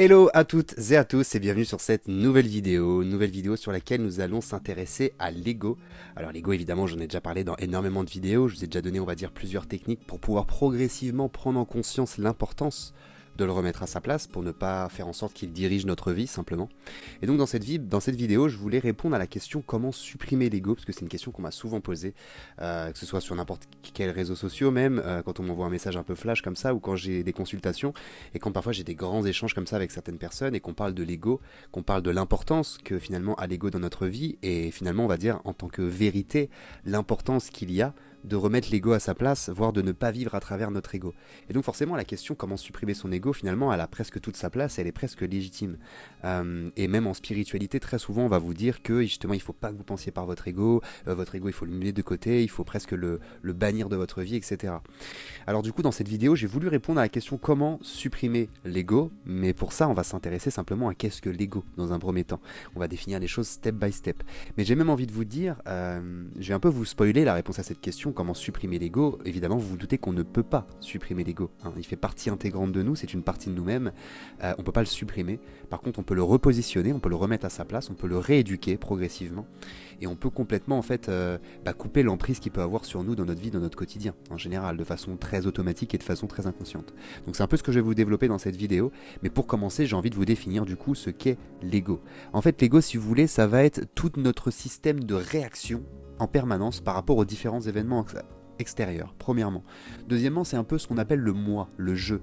Hello à toutes et à tous et bienvenue sur cette nouvelle vidéo sur laquelle nous allons s'intéresser à l'ego. Alors l'ego évidemment j'en ai déjà parlé dans énormément de vidéos, je vous ai déjà donné on va dire plusieurs techniques pour pouvoir progressivement prendre en conscience l'importance de le remettre à sa place pour ne pas faire en sorte qu'il dirige notre vie simplement. Et donc dans cette vidéo je voulais répondre à la question comment supprimer l'ego, parce que c'est une question qu'on m'a souvent posée, que ce soit sur n'importe quel réseau social même, quand on m'envoie un message un peu flash comme ça, ou quand j'ai des consultations, et quand parfois j'ai des grands échanges comme ça avec certaines personnes, et qu'on parle de l'ego, qu'on parle de l'importance que finalement a l'ego dans notre vie, et finalement on va dire en tant que vérité, l'importance qu'il y a de remettre l'ego à sa place, voire de ne pas vivre à travers notre ego. Et donc forcément la question comment supprimer son ego, finalement elle a presque toute sa place, elle est presque légitime. Et même en spiritualité, très souvent on va vous dire que justement il ne faut pas que vous pensiez par votre ego il faut le mettre de côté, il faut presque le bannir de votre vie, etc. Alors du coup dans cette vidéo j'ai voulu répondre à la question comment supprimer l'ego, mais pour ça on va s'intéresser simplement à qu'est-ce que l'ego dans un premier temps. On va définir les choses step by step. Mais j'ai même envie de vous dire, je vais un peu vous spoiler la réponse à cette question, comment supprimer l'ego. Évidemment vous vous doutez qu'on ne peut pas supprimer l'ego, hein. Il fait partie intégrante de nous, c'est une partie de nous-mêmes, on ne peut pas le supprimer. Par contre on peut le repositionner, on peut le remettre à sa place, on peut le rééduquer progressivement, et on peut complètement en fait couper l'emprise qu'il peut avoir sur nous dans notre vie, dans notre quotidien, en général, de façon très automatique et de façon très inconsciente. Donc c'est un peu ce que je vais vous développer dans cette vidéo, mais pour commencer j'ai envie de vous définir du coup ce qu'est l'ego. En fait l'ego, si vous voulez, ça va être tout notre système de réaction en permanence par rapport aux différents événements extérieur, premièrement. Deuxièmement, c'est un peu ce qu'on appelle le moi, le je.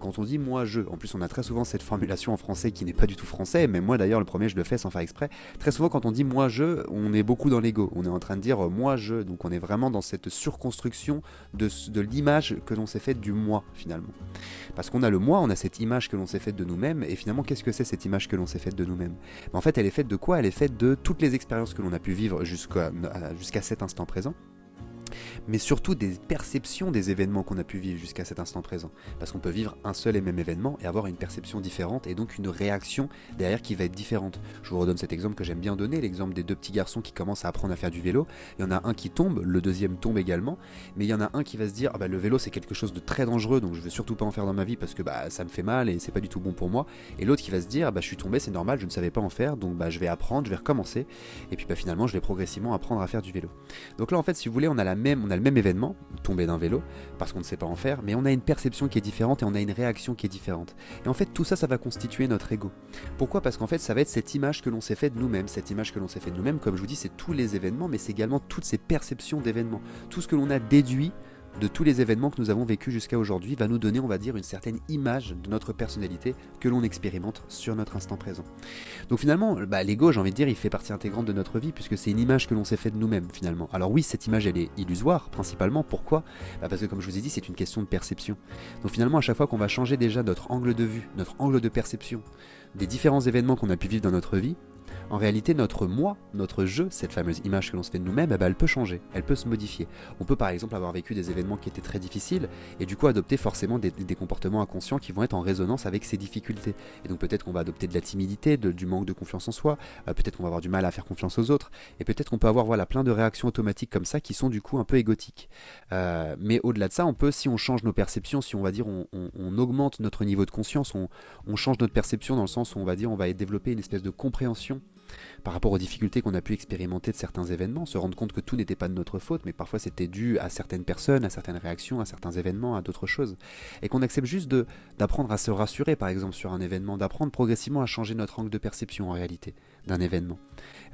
Quand on dit moi-je, en plus on a très souvent cette formulation en français qui n'est pas du tout français, mais moi d'ailleurs le premier je le fais sans faire exprès. Très souvent quand on dit moi-je, on est beaucoup dans l'ego, on est en train de dire moi-je, donc on est vraiment dans cette surconstruction de l'image que l'on s'est faite du moi finalement. Parce qu'on a le moi, on a cette image que l'on s'est faite de nous-mêmes, et finalement qu'est-ce que c'est cette image que l'on s'est faite de nous-mêmes? En fait elle est faite de quoi? Elle est faite de toutes les expériences que l'on a pu vivre jusqu'à cet instant présent, mais surtout des perceptions des événements qu'on a pu vivre jusqu'à cet instant présent. Parce qu'on peut vivre un seul et même événement et avoir une perception différente, et donc une réaction derrière qui va être différente. Je vous redonne cet exemple que j'aime bien donner, l'exemple des deux petits garçons qui commencent à apprendre à faire du vélo. Il y en a un qui tombe, le deuxième tombe également, mais il y en a un qui va se dire le vélo c'est quelque chose de très dangereux, donc je vais surtout pas en faire dans ma vie parce que ça me fait mal et c'est pas du tout bon pour moi. Et l'autre qui va se dire je suis tombé, c'est normal, je ne savais pas en faire, donc je vais apprendre, je vais recommencer, et puis finalement je vais progressivement apprendre à faire du vélo. Donc là en fait si vous voulez on a le même événement, tomber d'un vélo, parce qu'on ne sait pas en faire, mais on a une perception qui est différente et on a une réaction qui est différente. Et en fait, tout ça, ça va constituer notre ego. Pourquoi? Parce qu'en fait, ça va être cette image que l'on s'est faite de nous-mêmes. Cette image que l'on s'est faite de nous-mêmes, comme je vous dis, c'est tous les événements, mais c'est également toutes ces perceptions d'événements. Tout ce que l'on a déduit de tous les événements que nous avons vécus jusqu'à aujourd'hui va nous donner, on va dire, une certaine image de notre personnalité que l'on expérimente sur notre instant présent. Donc finalement, l'ego, j'ai envie de dire, il fait partie intégrante de notre vie puisque c'est une image que l'on s'est faite de nous-mêmes finalement. Alors oui, cette image elle est illusoire principalement. Pourquoi? Parce que comme je vous ai dit, c'est une question de perception. Donc finalement, à chaque fois qu'on va changer déjà notre angle de vue, notre angle de perception des différents événements qu'on a pu vivre dans notre vie, en réalité, notre moi, notre je, cette fameuse image que l'on se fait de nous-mêmes, elle peut changer, elle peut se modifier. On peut par exemple avoir vécu des événements qui étaient très difficiles et du coup adopter forcément des comportements inconscients qui vont être en résonance avec ces difficultés. Et donc peut-être qu'on va adopter de la timidité, du manque de confiance en soi, peut-être qu'on va avoir du mal à faire confiance aux autres, et peut-être qu'on peut avoir plein de réactions automatiques comme ça qui sont du coup un peu égotiques. Mais au-delà de ça, on peut, si on change nos perceptions, si on va dire on augmente notre niveau de conscience, on change notre perception dans le sens où on va dire on va développer une espèce de compréhension par rapport aux difficultés qu'on a pu expérimenter de certains événements, se rendre compte que tout n'était pas de notre faute, mais parfois c'était dû à certaines personnes, à certaines réactions, à certains événements, à d'autres choses. Et qu'on accepte juste d'apprendre à se rassurer, par exemple, sur un événement, d'apprendre progressivement à changer notre angle de perception en réalité d'un événement.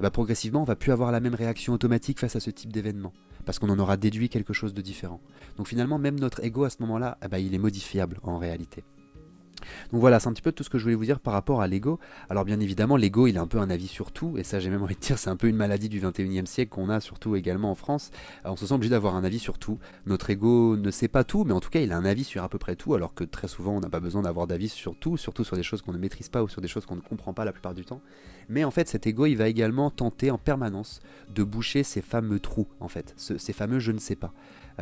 Et progressivement, on va plus avoir la même réaction automatique face à ce type d'événement, parce qu'on en aura déduit quelque chose de différent. Donc finalement, même notre ego à ce moment-là, il est modifiable en réalité. Donc voilà, c'est un petit peu tout ce que je voulais vous dire par rapport à l'ego. Alors bien évidemment, l'ego, il a un peu un avis sur tout, et ça j'ai même envie de dire, c'est un peu une maladie du 21e siècle qu'on a surtout également en France. Alors, on se sent obligé d'avoir un avis sur tout. Notre ego ne sait pas tout, mais en tout cas il a un avis sur à peu près tout, alors que très souvent on n'a pas besoin d'avoir d'avis sur tout, surtout sur des choses qu'on ne maîtrise pas ou sur des choses qu'on ne comprend pas la plupart du temps. Mais en fait cet ego, il va également tenter en permanence de boucher ces fameux trous, en fait, ces fameux je ne sais pas.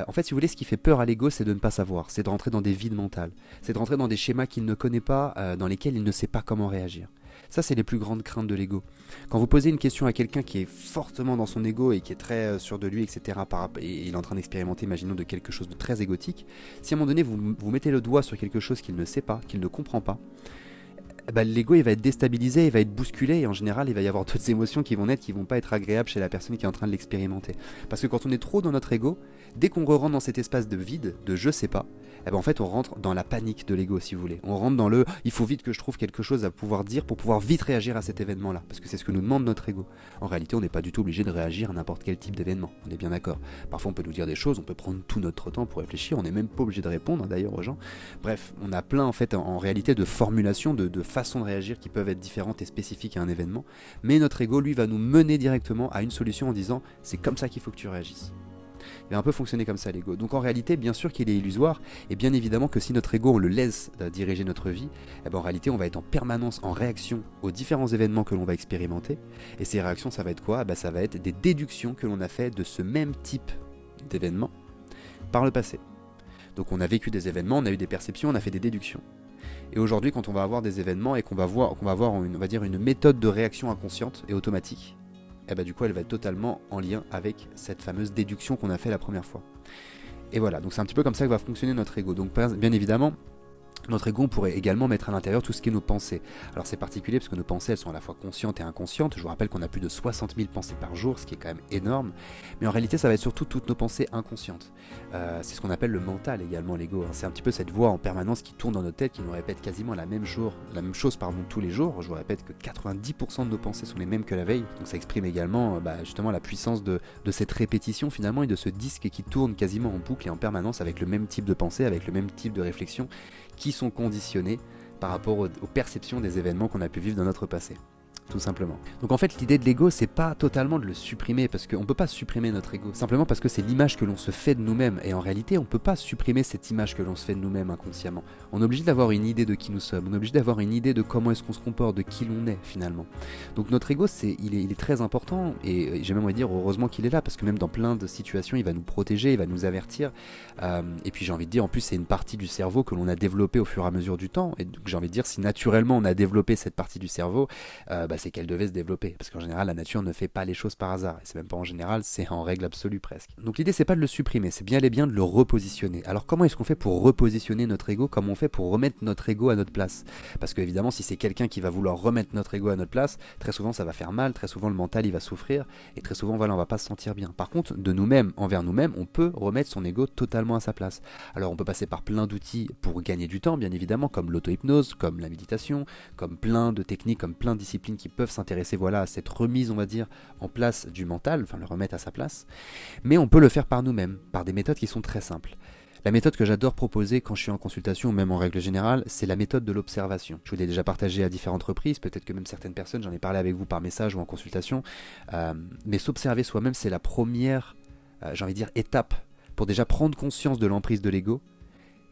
En fait, si vous voulez, ce qui fait peur à l'ego, c'est de ne pas savoir, c'est de rentrer dans des vides mentales, c'est de rentrer dans des schémas qu'il ne connaît pas, dans lesquels il ne sait pas comment réagir. Ça, c'est les plus grandes craintes de l'ego. Quand vous posez une question à quelqu'un qui est fortement dans son ego et qui est très sûr de lui, etc., et il est en train d'expérimenter, imaginons, de quelque chose de très égotique, si à un moment donné, vous mettez le doigt sur quelque chose qu'il ne sait pas, qu'il ne comprend pas, bah, l'ego il va être déstabilisé, il va être bousculé et en général il va y avoir d'autres émotions qui vont naître qui vont pas être agréables chez la personne qui est en train de l'expérimenter. Parce que quand on est trop dans notre ego, dès qu'on rentre dans cet espace de vide, de je sais pas, eh ben en fait on rentre dans la panique de l'ego si vous voulez. On rentre dans le il faut vite que je trouve quelque chose à pouvoir dire pour pouvoir vite réagir à cet événement là. Parce que c'est ce que nous demande notre ego. En réalité on n'est pas du tout obligé de réagir à n'importe quel type d'événement, on est bien d'accord. Parfois on peut nous dire des choses, on peut prendre tout notre temps pour réfléchir, on n'est même pas obligé de répondre d'ailleurs aux gens. Bref, on a plein en fait en réalité de formulations, de façons de réagir qui peuvent être différentes et spécifiques à un événement. Mais notre ego lui va nous mener directement à une solution en disant c'est comme ça qu'il faut que tu réagisses. Il va un peu fonctionner comme ça l'ego. Donc en réalité, bien sûr qu'il est illusoire, et bien évidemment que si notre ego on le laisse diriger notre vie, eh ben en réalité on va être en permanence en réaction aux différents événements que l'on va expérimenter. Et ces réactions, ça va être quoi ? Ça va être des déductions que l'on a fait de ce même type d'événements par le passé. Donc on a vécu des événements, on a eu des perceptions, on a fait des déductions. Et aujourd'hui, quand on va avoir des événements et qu'on va avoir une méthode de réaction inconsciente et automatique, et bah du coup elle va être totalement en lien avec cette fameuse déduction qu'on a fait la première fois. Et voilà, donc c'est un petit peu comme ça que va fonctionner notre ego. Donc bien évidemment, notre ego, on pourrait également mettre à l'intérieur tout ce qui est nos pensées. Alors c'est particulier parce que nos pensées, elles sont à la fois conscientes et inconscientes. Je vous rappelle qu'on a plus de 60 000 pensées par jour, ce qui est quand même énorme. Mais en réalité, ça va être surtout toutes nos pensées inconscientes. C'est ce qu'on appelle le mental également, l'ego. C'est un petit peu cette voix en permanence qui tourne dans nos têtes, qui nous répète quasiment la même chose tous les jours. Je vous répète que 90% de nos pensées sont les mêmes que la veille. Donc ça exprime également justement la puissance de cette répétition finalement et de ce disque qui tourne quasiment en boucle et en permanence avec le même type de pensée, avec le même type de réflexion, qui sont conditionnés par rapport aux perceptions des événements qu'on a pu vivre dans notre passé. Tout simplement. Donc en fait l'idée de l'ego c'est pas totalement de le supprimer parce qu'on peut pas supprimer notre ego simplement parce que c'est l'image que l'on se fait de nous-mêmes et en réalité on peut pas supprimer cette image que l'on se fait de nous-mêmes inconsciemment. On est obligé d'avoir une idée de qui nous sommes, on est obligé d'avoir une idée de comment est-ce qu'on se comporte, de qui l'on est finalement. Donc notre ego il est très important et j'ai même envie de dire heureusement qu'il est là parce que même dans plein de situations il va nous protéger, il va nous avertir et puis j'ai envie de dire en plus c'est une partie du cerveau que l'on a développée au fur et à mesure du temps et donc j'ai envie de dire si naturellement on a développé cette partie du cerveau c'est qu'elle devait se développer. Parce qu'en général, la nature ne fait pas les choses par hasard. Et c'est même pas en général, c'est en règle absolue presque. Donc l'idée, c'est pas de le supprimer, c'est bien et bien de le repositionner. Alors comment est-ce qu'on fait pour repositionner notre ego ? Comment on fait pour remettre notre ego à notre place ? Parce que évidemment, si c'est quelqu'un qui va vouloir remettre notre ego à notre place, très souvent ça va faire mal, très souvent le mental il va souffrir, et très souvent voilà, on va pas se sentir bien. Par contre, de nous-mêmes, envers nous-mêmes, on peut remettre son ego totalement à sa place. Alors on peut passer par plein d'outils pour gagner du temps, bien évidemment, comme l'auto-hypnose, comme la méditation, comme plein de techniques, comme plein de disciplines qui peuvent s'intéresser voilà, à cette remise, on va dire, en place du mental, enfin le remettre à sa place. Mais on peut le faire par nous-mêmes, par des méthodes qui sont très simples. La méthode que j'adore proposer quand je suis en consultation, ou même en règle générale, c'est la méthode de l'observation. Je vous l'ai déjà partagé à différentes reprises, peut-être que même certaines personnes, j'en ai parlé avec vous par message ou en consultation, mais s'observer soi-même, c'est la première, j'ai envie de dire, étape pour déjà prendre conscience de l'emprise de l'ego,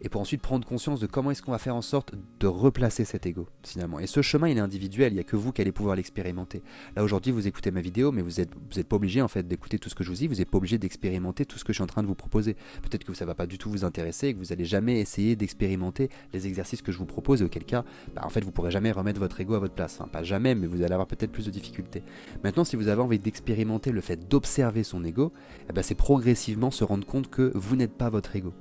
et pour ensuite prendre conscience de comment est-ce qu'on va faire en sorte de replacer cet ego, finalement. Et ce chemin, il est individuel, il n'y a que vous qui allez pouvoir l'expérimenter. Là, aujourd'hui, vous écoutez ma vidéo, mais vous êtes pas obligé, en fait, d'écouter tout ce que je vous dis, vous n'êtes pas obligé d'expérimenter tout ce que je suis en train de vous proposer. Peut-être que ça ne va pas du tout vous intéresser et que vous n'allez jamais essayer d'expérimenter les exercices que je vous propose, et auquel cas, en fait, vous ne pourrez jamais remettre votre ego à votre place. Enfin, pas jamais, mais vous allez avoir peut-être plus de difficultés. Maintenant, si vous avez envie d'expérimenter le fait d'observer son ego, c'est progressivement se rendre compte que vous n'êtes pas votre ego.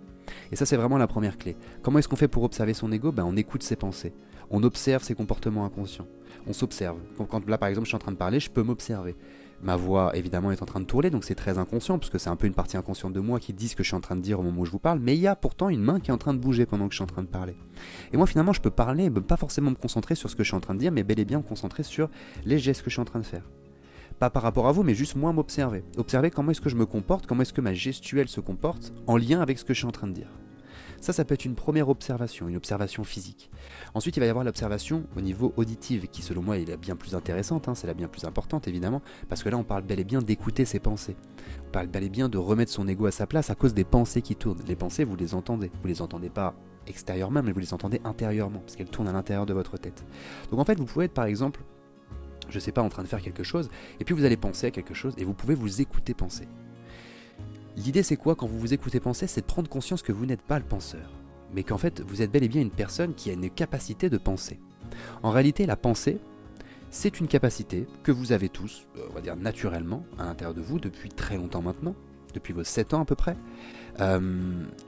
Et ça, c'est vraiment la première clé. Comment est-ce qu'on fait pour observer son ego ? On écoute ses pensées. On observe ses comportements inconscients. On s'observe. Quand là, par exemple, je suis en train de parler, je peux m'observer. Ma voix, évidemment, est en train de tourner, donc c'est très inconscient, parce que c'est un peu une partie inconsciente de moi qui dit ce que je suis en train de dire au moment où je vous parle, mais il y a pourtant une main qui est en train de bouger pendant que je suis en train de parler. Et moi, finalement, je peux parler, pas forcément me concentrer sur ce que je suis en train de dire, mais bel et bien me concentrer sur les gestes que je suis en train de faire. Pas par rapport à vous, mais juste moi m'observer. Observer comment est-ce que je me comporte, comment est-ce que ma gestuelle se comporte en lien avec ce que je suis en train de dire. Ça peut être une première observation, une observation physique. Ensuite, il va y avoir l'observation au niveau auditif, qui selon moi est la bien plus intéressante, c'est la bien plus importante évidemment, parce que là on parle bel et bien d'écouter ses pensées. On parle bel et bien de remettre son ego à sa place à cause des pensées qui tournent. Les pensées, vous les entendez pas extérieurement, mais vous les entendez intérieurement, parce qu'elles tournent à l'intérieur de votre tête. Donc en fait, vous pouvez être par exemple, je sais pas, en train de faire quelque chose, et puis vous allez penser à quelque chose, et vous pouvez vous écouter penser. L'idée c'est quoi quand vous vous écoutez penser ? C'est de prendre conscience que vous n'êtes pas le penseur, mais qu'en fait vous êtes bel et bien une personne qui a une capacité de penser. En réalité, la pensée, c'est une capacité que vous avez tous, on va dire naturellement, à l'intérieur de vous depuis très longtemps maintenant. depuis vos 7 ans à peu près.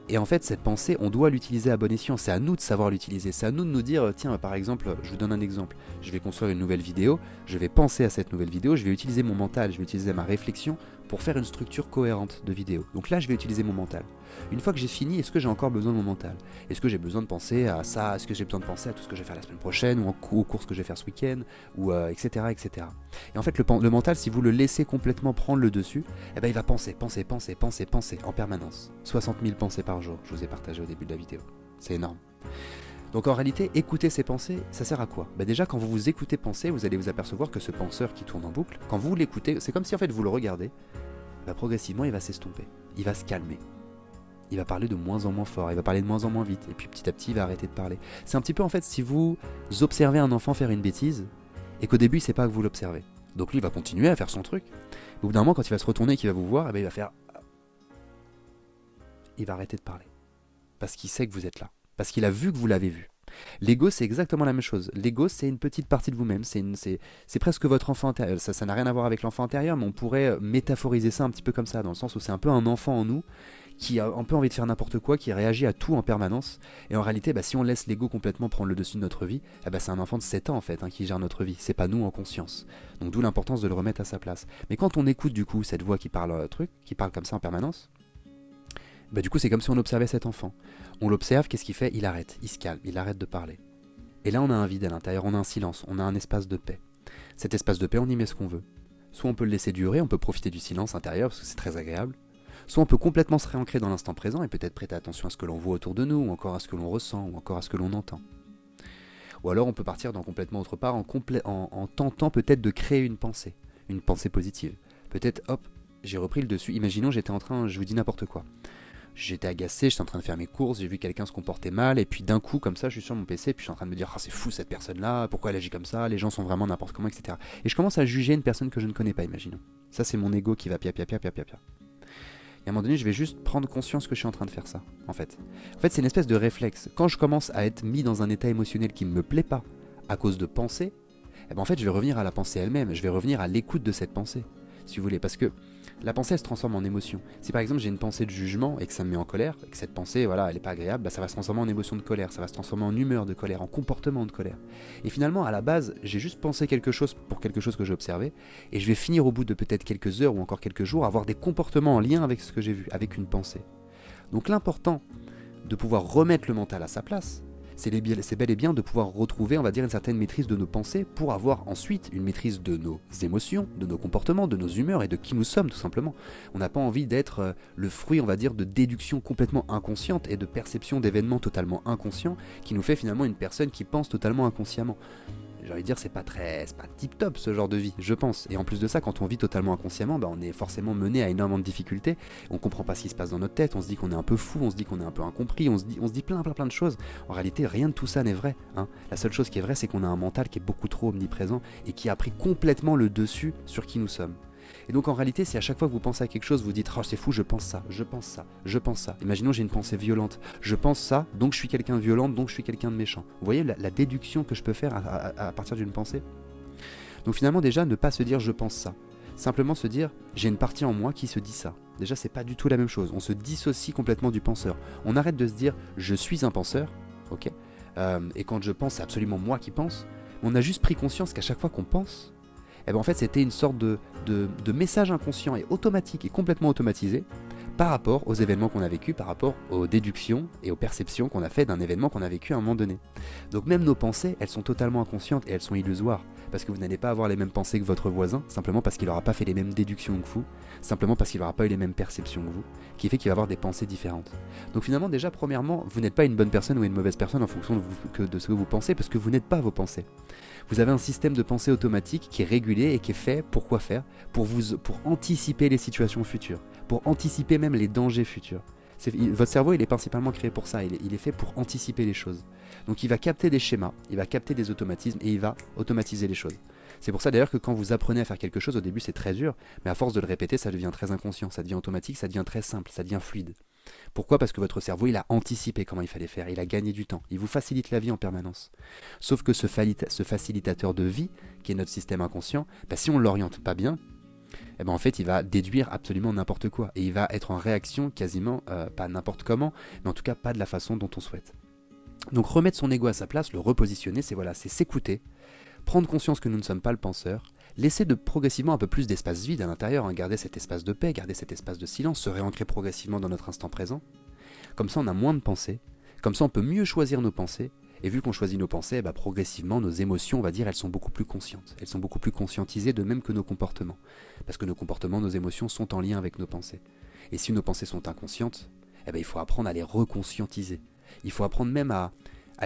Et en fait, cette pensée, on doit l'utiliser à bon escient. C'est à nous de savoir l'utiliser. C'est à nous de nous dire, tiens, par exemple, je vous donne un exemple. Je vais construire une nouvelle vidéo, je vais penser à cette nouvelle vidéo, je vais utiliser mon mental, je vais utiliser ma réflexion pour faire une structure cohérente de vidéo. Donc là, je vais utiliser mon mental. Une fois que j'ai fini, est-ce que j'ai encore besoin de mon mental? Est-ce que j'ai besoin de penser à ça? Est-ce que j'ai besoin de penser à tout ce que je vais faire la semaine prochaine, ou aux courses que je vais faire ce week-end, ou etc., etc. Et en fait, le mental, si vous le laissez complètement prendre le dessus, eh ben, il va penser en permanence. 60 000 pensées par jour, je vous ai partagé au début de la vidéo. C'est énorme. Donc en réalité, écouter ces pensées, ça sert à quoi? Déjà, quand vous vous écoutez penser, vous allez vous apercevoir que ce penseur qui tourne en boucle, quand vous l'écoutez, c'est comme si en fait vous le regardez, progressivement il va s'estomper, il va se calmer. Il va parler de moins en moins fort, il va parler de moins en moins vite, et puis petit à petit il va arrêter de parler. C'est un petit peu en fait si vous observez un enfant faire une bêtise, et qu'au début il sait pas que vous l'observez. Donc lui il va continuer à faire son truc, mais au bout d'un moment quand il va se retourner et qu'il va vous voir, il va faire... Il va arrêter de parler. Parce qu'il sait que vous êtes là. Parce qu'il a vu que vous l'avez vu. L'ego, c'est exactement la même chose. L'ego, c'est une petite partie de vous-même. C'est presque votre enfant intérieur. Ça n'a rien à voir avec l'enfant intérieur, mais on pourrait métaphoriser ça un petit peu comme ça, dans le sens où c'est un peu un enfant en nous qui a un peu envie de faire n'importe quoi, qui réagit à tout en permanence. Et en réalité, si on laisse l'ego complètement prendre le dessus de notre vie, c'est un enfant de 7 ans en fait qui gère notre vie. C'est pas nous en conscience. Donc d'où l'importance de le remettre à sa place. Mais quand on écoute du coup cette voix qui parle qui parle comme ça en permanence, du coup c'est comme si on observait cet enfant. On l'observe, qu'est-ce qu'il fait? Il arrête, il se calme, il arrête de parler. Et là on a un vide à l'intérieur, on a un silence, on a un espace de paix. Cet espace de paix, on y met ce qu'on veut. Soit on peut le laisser durer, on peut profiter du silence intérieur parce que c'est très agréable. Soit on peut complètement se réancrer dans l'instant présent et peut-être prêter attention à ce que l'on voit autour de nous, ou encore à ce que l'on ressent, ou encore à ce que l'on entend. Ou alors on peut partir dans complètement autre part en tentant peut-être de créer une pensée positive. Peut-être, hop, j'ai repris le dessus. Imaginons j'étais en train, je vous dis n'importe quoi. J'étais agacé, j'étais en train de faire mes courses, j'ai vu quelqu'un se comporter mal, et puis d'un coup, comme ça, je suis sur mon PC, puis je suis en train de me dire, c'est fou cette personne-là, pourquoi elle agit comme ça, les gens sont vraiment n'importe comment, etc. Et je commence à juger une personne que je ne connais pas, imaginons. Ça, c'est mon ego qui va pia. Et à un moment donné, je vais juste prendre conscience que je suis en train de faire ça, en fait. En fait, c'est une espèce de réflexe. Quand je commence à être mis dans un état émotionnel qui ne me plaît pas, à cause de pensées, en fait, je vais revenir à la pensée elle-même, je vais revenir à l'écoute de cette pensée, si vous voulez, parce que la pensée, elle se transforme en émotion. Si par exemple j'ai une pensée de jugement et que ça me met en colère, et que cette pensée, voilà, elle n'est pas agréable, ça va se transformer en émotion de colère, ça va se transformer en humeur de colère, en comportement de colère. Et finalement, à la base, j'ai juste pensé quelque chose pour quelque chose que j'ai observé, et je vais finir au bout de peut-être quelques heures ou encore quelques jours à avoir des comportements en lien avec ce que j'ai vu, avec une pensée. Donc l'important de pouvoir remettre le mental à sa place, c'est bel et bien de pouvoir retrouver, on va dire, une certaine maîtrise de nos pensées pour avoir ensuite une maîtrise de nos émotions, de nos comportements, de nos humeurs et de qui nous sommes tout simplement. On n'a pas envie d'être le fruit, on va dire, de déductions complètement inconscientes et de perceptions d'événements totalement inconscients qui nous fait finalement une personne qui pense totalement inconsciemment. J'ai envie de dire, c'est pas tip top ce genre de vie, je pense. Et en plus de ça, quand on vit totalement inconsciemment, on est forcément mené à énormément de difficultés. On comprend pas ce qui se passe dans notre tête, on se dit qu'on est un peu fou, on se dit qu'on est un peu incompris, on se dit plein de choses. En réalité, rien de tout ça n'est vrai. La seule chose qui est vraie, c'est qu'on a un mental qui est beaucoup trop omniprésent et qui a pris complètement le dessus sur qui nous sommes. Et donc en réalité, si à chaque fois que vous pensez à quelque chose, vous dites « Oh c'est fou, je pense ça. » Imaginons j'ai une pensée violente. Je pense ça, donc je suis quelqu'un de violent, donc je suis quelqu'un de méchant. Vous voyez la déduction que je peux faire à partir d'une pensée? Donc finalement déjà, ne pas se dire « Je pense ça ». Simplement se dire « J'ai une partie en moi qui se dit ça ». Déjà, c'est pas du tout la même chose. On se dissocie complètement du penseur. On arrête de se dire « Je suis un penseur ». Ok. Et quand je pense, c'est absolument moi qui pense. On a juste pris conscience qu'à chaque fois qu'on pense, en fait c'était une sorte de message inconscient et automatique et complètement automatisé par rapport aux événements qu'on a vécus, par rapport aux déductions et aux perceptions qu'on a fait d'un événement qu'on a vécu à un moment donné. Donc même nos pensées, elles sont totalement inconscientes et elles sont illusoires, parce que vous n'allez pas avoir les mêmes pensées que votre voisin, simplement parce qu'il n'aura pas fait les mêmes déductions que vous, simplement parce qu'il n'aura pas eu les mêmes perceptions que vous, qui fait qu'il va avoir des pensées différentes. Donc finalement déjà, premièrement, vous n'êtes pas une bonne personne ou une mauvaise personne en fonction de ce que vous pensez, parce que vous n'êtes pas vos pensées. Vous avez un système de pensée automatique qui est régulé et qui est fait, pour quoi faire? Pour anticiper les situations futures, pour anticiper même les dangers futurs. Votre cerveau, il est principalement créé pour ça, il est fait pour anticiper les choses. Donc il va capter des schémas, il va capter des automatismes et il va automatiser les choses. C'est pour ça d'ailleurs que quand vous apprenez à faire quelque chose, au début c'est très dur, mais à force de le répéter, ça devient très inconscient, ça devient automatique, ça devient très simple, ça devient fluide. Pourquoi? Parce que votre cerveau, il a anticipé comment il fallait faire, il a gagné du temps, il vous facilite la vie en permanence. Sauf que ce facilitateur de vie, qui est notre système inconscient, si on ne l'oriente pas bien, et ben en fait il va déduire absolument n'importe quoi, et il va être en réaction quasiment, pas n'importe comment, mais en tout cas pas de la façon dont on souhaite. Donc remettre son ego à sa place, le repositionner, c'est s'écouter, prendre conscience que nous ne sommes pas le penseur, laisser progressivement un peu plus d'espace vide à l'intérieur, garder cet espace de paix, garder cet espace de silence, se réancrer progressivement dans notre instant présent. Comme ça on a moins de pensées, comme ça on peut mieux choisir nos pensées, et vu qu'on choisit nos pensées, progressivement nos émotions, on va dire, elles sont beaucoup plus conscientes, elles sont beaucoup plus conscientisées, de même que nos comportements. Parce que nos comportements, nos émotions sont en lien avec nos pensées. Et si nos pensées sont inconscientes, il faut apprendre à les reconscientiser. Il faut apprendre même à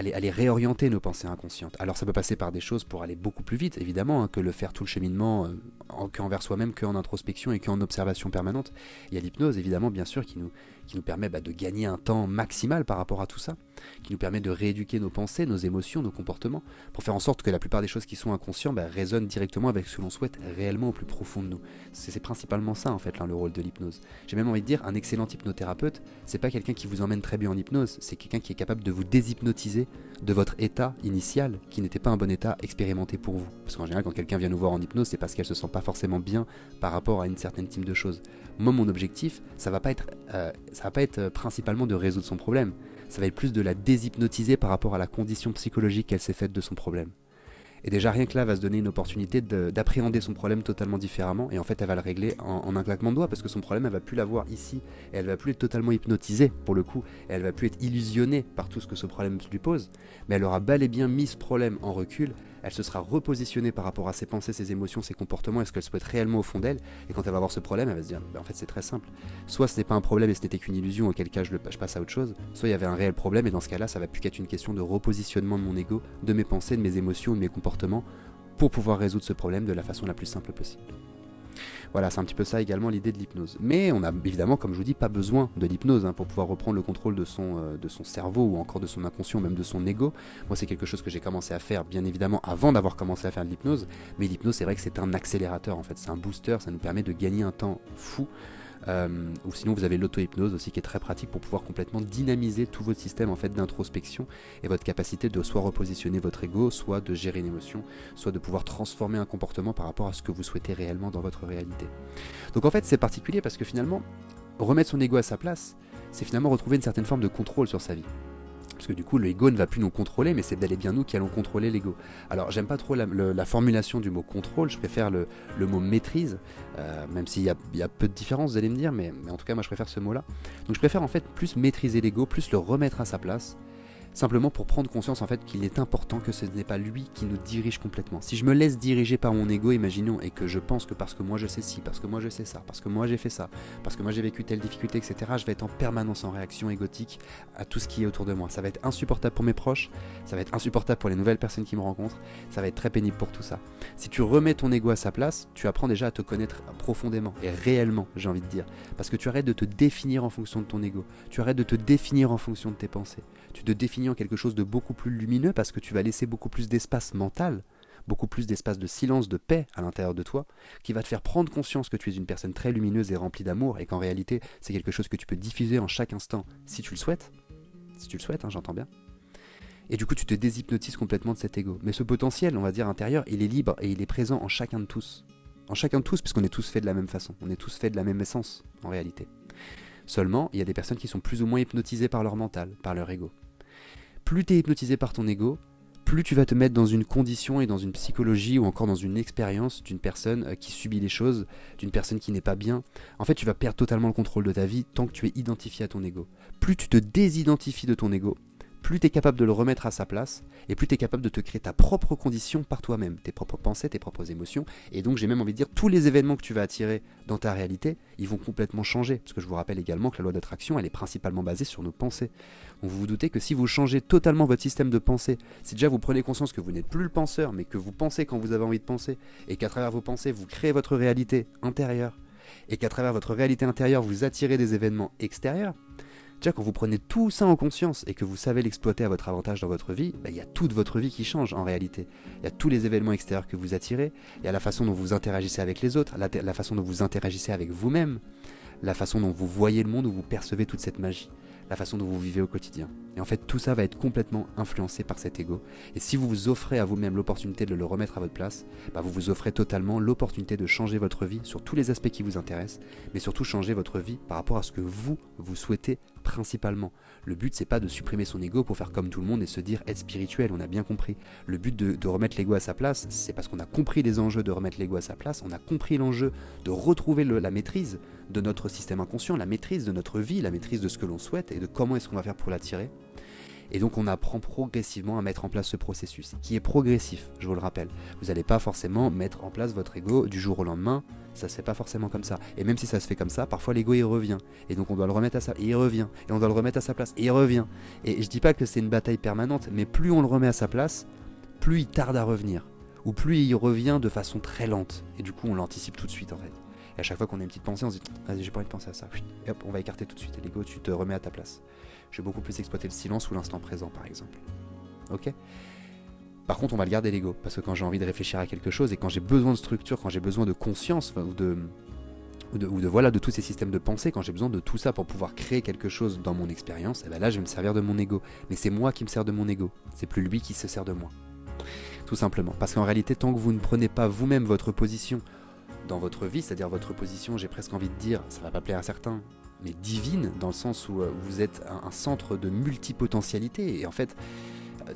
les réorienter, nos pensées inconscientes. Alors ça peut passer par des choses pour aller beaucoup plus vite, évidemment, que le faire tout le cheminement qu'envers soi-même, qu'en introspection et qu'en observation permanente. Il y a l'hypnose, évidemment, bien sûr, qui nous permet de gagner un temps maximal par rapport à tout ça, qui nous permet de rééduquer nos pensées, nos émotions, nos comportements, pour faire en sorte que la plupart des choses qui sont inconscientes résonnent directement avec ce que l'on souhaite réellement au plus profond de nous. C'est principalement ça, en fait, le rôle de l'hypnose. J'ai même envie de dire, un excellent hypnothérapeute, c'est pas quelqu'un qui vous emmène très bien en hypnose, c'est quelqu'un qui est capable de vous déshypnotiser de votre état initial, qui n'était pas un bon état expérimenté pour vous. Parce qu'en général, quand quelqu'un vient nous voir en hypnose, c'est parce qu'elle se sent pas forcément bien par rapport à une certaine type de choses. Moi, mon objectif, ça va pas être principalement de résoudre son problème, ça va être plus de la déshypnotiser par rapport à la condition psychologique qu'elle s'est faite de son problème. Et déjà rien que là va se donner une opportunité d'appréhender son problème totalement différemment, et en fait elle va le régler en un claquement de doigts, parce que son problème elle va plus l'avoir ici, et elle va plus être totalement hypnotisée pour le coup, et elle va plus être illusionnée par tout ce que ce problème lui pose, mais elle aura bel et bien mis ce problème en recul, elle se sera repositionnée par rapport à ses pensées, ses émotions, ses comportements, et ce qu'elle souhaite réellement au fond d'elle, et quand elle va avoir ce problème elle va se dire, en fait c'est très simple, soit ce n'est pas un problème et ce n'était qu'une illusion, auquel cas je passe à autre chose, soit il y avait un réel problème, et dans ce cas là ça va plus qu'être une question de repositionnement de mon ego, de mes pensées, de mes émotions, de mes comportements, pour pouvoir résoudre ce problème de la façon la plus simple possible. Voilà, c'est un petit peu ça également l'idée de l'hypnose. Mais on a évidemment, comme je vous dis, pas besoin de l'hypnose pour pouvoir reprendre le contrôle de son cerveau, ou encore de son inconscient, même de son ego. Moi, c'est quelque chose que j'ai commencé à faire, bien évidemment, avant d'avoir commencé à faire de l'hypnose. Mais l'hypnose, c'est vrai que c'est un accélérateur, en fait. C'est un booster, ça nous permet de gagner un temps fou. Ou sinon vous avez l'auto-hypnose aussi, qui est très pratique pour pouvoir complètement dynamiser tout votre système en fait d'introspection et votre capacité de soit repositionner votre ego, soit de gérer une émotion, soit de pouvoir transformer un comportement par rapport à ce que vous souhaitez réellement dans votre réalité. Donc en fait c'est particulier parce que finalement remettre son ego à sa place, c'est finalement retrouver une certaine forme de contrôle sur sa vie. Parce que du coup, l'ego ne va plus nous contrôler, mais c'est bel et bien nous qui allons contrôler l'ego. Alors, j'aime pas trop la formulation du mot contrôle, je préfère le mot maîtrise, même s'il y a peu de différence, vous allez me dire, mais en tout cas, moi je préfère ce mot-là. Donc je préfère en fait plus maîtriser l'ego, plus le remettre à sa place, simplement pour prendre conscience en fait qu'il est important que ce n'est pas lui qui nous dirige complètement. Si je me laisse diriger par mon ego, imaginons, et que je pense que parce que moi je sais ci, parce que moi je sais ça, parce que moi j'ai fait ça, parce que moi j'ai vécu telle difficulté, etc., je vais être en permanence en réaction égotique à tout ce qui est autour de moi. Ça va être insupportable pour mes proches, ça va être insupportable pour les nouvelles personnes qui me rencontrent, ça va être très pénible pour tout ça. Si tu remets ton ego à sa place, tu apprends déjà à te connaître profondément et réellement, j'ai envie de dire, parce que tu arrêtes de te définir en fonction de ton ego, tu arrêtes de te définir en fonction de tes pensées, tu te définis en quelque chose de beaucoup plus lumineux parce que tu vas laisser beaucoup plus d'espace mental, beaucoup plus d'espace de silence, de paix à l'intérieur de toi, qui va te faire prendre conscience que tu es une personne très lumineuse et remplie d'amour, et qu'en réalité c'est quelque chose que tu peux diffuser en chaque instant si tu le souhaites, j'entends bien. Et du coup tu te déshypnotises complètement de cet ego. Mais ce potentiel, on va dire intérieur, il est libre et il est présent en chacun de tous. En chacun de tous, puisqu'on est tous faits de la même façon, on est tous faits de la même essence en réalité. Seulement, il y a des personnes qui sont plus ou moins hypnotisées par leur mental, par leur ego. Plus tu es hypnotisé par ton ego, plus tu vas te mettre dans une condition et dans une psychologie ou encore dans une expérience d'une personne qui subit les choses, d'une personne qui n'est pas bien. En fait, tu vas perdre totalement le contrôle de ta vie tant que tu es identifié à ton ego. Plus tu te désidentifies de ton ego, plus tu es capable de le remettre à sa place, et plus tu es capable de te créer ta propre condition par toi-même, tes propres pensées, tes propres émotions, et donc j'ai même envie de dire, tous les événements que tu vas attirer dans ta réalité, ils vont complètement changer, parce que je vous rappelle également que la loi d'attraction, elle est principalement basée sur nos pensées. Donc vous vous doutez que si vous changez totalement votre système de pensée, si déjà vous prenez conscience que vous n'êtes plus le penseur, mais que vous pensez quand vous avez envie de penser, et qu'à travers vos pensées, vous créez votre réalité intérieure, et qu'à travers votre réalité intérieure, vous attirez des événements extérieurs, déjà, quand vous prenez tout ça en conscience et que vous savez l'exploiter à votre avantage dans votre vie, il y a toute votre vie qui change en réalité. Il y a tous les événements extérieurs que vous attirez, il y a la façon dont vous interagissez avec les autres, la façon dont vous interagissez avec vous-même, la façon dont vous voyez le monde, où vous percevez toute cette magie. la façon dont vous vivez au quotidien. Et en fait, tout ça va être complètement influencé par cet ego. Et si vous vous offrez à vous-même l'opportunité de le remettre à votre place, vous vous offrez totalement l'opportunité de changer votre vie sur tous les aspects qui vous intéressent, mais surtout changer votre vie par rapport à ce que vous souhaitez principalement. Le but, c'est pas de supprimer son ego pour faire comme tout le monde et se dire être spirituel, on a bien compris. Le but de remettre l'ego à sa place, c'est parce qu'on a compris les enjeux de remettre l'ego à sa place, on a compris l'enjeu de retrouver la maîtrise de notre système inconscient, la maîtrise de notre vie, la maîtrise de ce que l'on souhaite et de comment est-ce qu'on va faire pour l'attirer. Et donc on apprend progressivement à mettre en place ce processus, qui est progressif, je vous le rappelle. Vous n'allez pas forcément mettre en place votre ego du jour au lendemain, ça se fait pas forcément comme ça. Et même si ça se fait comme ça, parfois l'ego il revient. Et donc on doit le remettre à sa place, et il revient. Et on doit le remettre à sa place, et il revient. Et je dis pas que c'est une bataille permanente, mais plus on le remet à sa place, plus il tarde à revenir. Ou plus il revient de façon très lente. Et du coup on l'anticipe tout de suite en fait. Et à chaque fois qu'on a une petite pensée, on se dit vas-y, j'ai pas envie de penser à ça. Et hop, on va écarter tout de suite. Et l'ego, tu te remets à ta place. Je vais beaucoup plus exploiter le silence ou l'instant présent, par exemple. Ok ? Par contre, on va le garder l'ego, parce que quand j'ai envie de réfléchir à quelque chose et quand j'ai besoin de structure, quand j'ai besoin de conscience ou de tous ces systèmes de pensée, quand j'ai besoin de tout ça pour pouvoir créer quelque chose dans mon expérience, et là je vais me servir de mon ego. Mais c'est moi qui me sers de mon ego. C'est plus lui qui se sert de moi. Tout simplement. Parce qu'en réalité, tant que vous ne prenez pas vous-même votre position dans votre vie, c'est-à-dire votre position, j'ai presque envie de dire, ça va pas plaire à certains, mais divine, dans le sens où vous êtes un centre de multipotentialité. Et en fait,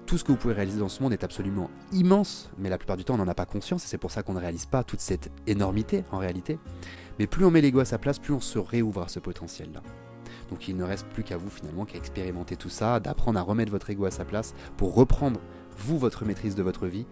tout ce que vous pouvez réaliser dans ce monde est absolument immense, mais la plupart du temps, on n'en a pas conscience, et c'est pour ça qu'on ne réalise pas toute cette énormité, en réalité. Mais plus on met l'ego à sa place, plus on se réouvre à ce potentiel-là. Donc il ne reste plus qu'à vous, finalement, qu'à expérimenter tout ça, d'apprendre à remettre votre ego à sa place, pour reprendre, vous, votre maîtrise de votre vie,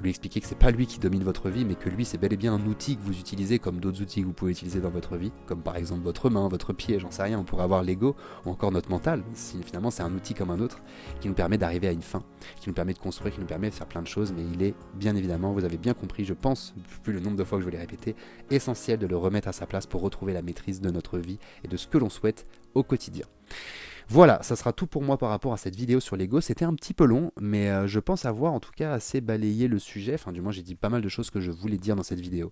lui expliquer que c'est pas lui qui domine votre vie, mais que lui c'est bel et bien un outil que vous utilisez comme d'autres outils que vous pouvez utiliser dans votre vie, comme par exemple votre main, votre pied, j'en sais rien, on pourrait avoir l'ego ou encore notre mental, si finalement c'est un outil comme un autre qui nous permet d'arriver à une fin, qui nous permet de construire, qui nous permet de faire plein de choses, mais il est bien évidemment, vous avez bien compris, je pense, plus le nombre de fois que je vais les répéter, essentiel de le remettre à sa place pour retrouver la maîtrise de notre vie et de ce que l'on souhaite au quotidien. Voilà, ça sera tout pour moi par rapport à cette vidéo sur l'ego. C'était un petit peu long, mais je pense avoir en tout cas assez balayé le sujet. Enfin, du moins, j'ai dit pas mal de choses que je voulais dire dans cette vidéo.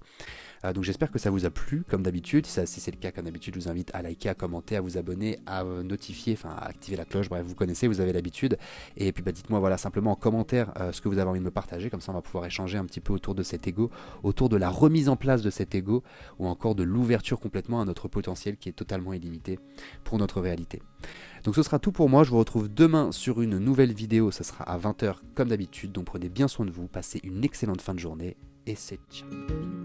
Donc j'espère que ça vous a plu, comme d'habitude. Si c'est le cas, comme d'habitude, je vous invite à liker, à commenter, à vous abonner, à notifier, enfin à activer la cloche. Bref, vous connaissez, vous avez l'habitude. Et puis dites-moi voilà, simplement en commentaire ce que vous avez envie de me partager. Comme ça, on va pouvoir échanger un petit peu autour de cet ego, autour de la remise en place de cet ego, ou encore de l'ouverture complètement à notre potentiel qui est totalement illimité pour notre réalité. Donc ce sera tout pour moi, je vous retrouve demain sur une nouvelle vidéo, ça sera à 20 h comme d'habitude, donc prenez bien soin de vous, passez une excellente fin de journée et c'est ciao.